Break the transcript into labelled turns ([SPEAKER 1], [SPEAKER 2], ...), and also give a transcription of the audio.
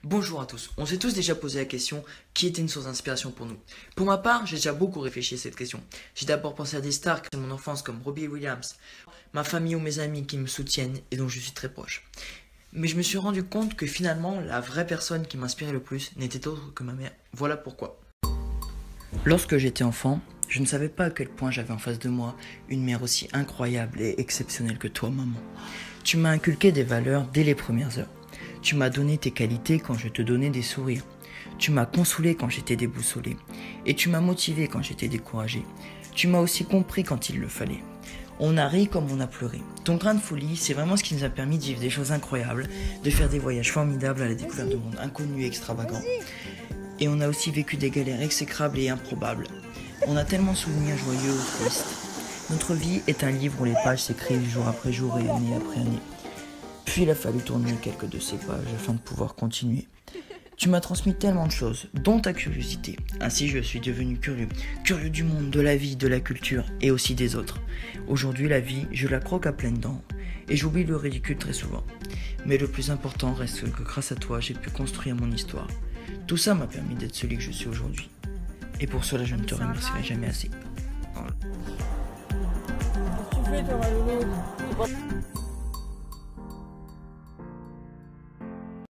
[SPEAKER 1] Bonjour à tous. On s'est tous déjà posé la question qui était une source d'inspiration pour nous. Pour ma part, j'ai déjà beaucoup réfléchi à cette question. J'ai d'abord pensé à des stars de mon enfance comme Robbie Williams, ma famille ou mes amis qui me soutiennent et dont je suis très proche. Mais je me suis rendu compte que finalement, la vraie personne qui m'inspirait le plus n'était autre que ma mère. Voilà pourquoi. Lorsque j'étais enfant, je ne savais pas à quel point j'avais en face de moi une mère aussi incroyable et exceptionnelle que toi, maman. Tu m'as inculqué des valeurs dès les premières heures. Tu m'as donné tes qualités quand je te donnais des sourires. Tu m'as consolé quand j'étais déboussolé. Et tu m'as motivé quand j'étais découragé. Tu m'as aussi compris quand il le fallait. On a ri comme on a pleuré. Ton grain de folie, c'est vraiment ce qui nous a permis de vivre des choses incroyables, de faire des voyages formidables à la découverte de mondes inconnus et extravagants. Et on a aussi vécu des galères exécrables et improbables. On a tellement de souvenirs joyeux ou tristes. Notre vie est un livre où les pages s'écrivent jour après jour et année après année. Puis il a fallu tourner quelques de ces pages afin de pouvoir continuer. Tu m'as transmis tellement de choses, dont ta curiosité. Ainsi je suis devenu curieux. Curieux du monde, de la vie, de la culture et aussi des autres. Aujourd'hui la vie, je la croque à pleines dents. Et j'oublie le ridicule très souvent. Mais le plus important reste que grâce à toi, j'ai pu construire mon histoire. Tout ça m'a permis d'être celui que je suis aujourd'hui. Et pour cela, je ne te remercierai jamais assez.
[SPEAKER 2] Tu fais toi, Malolo.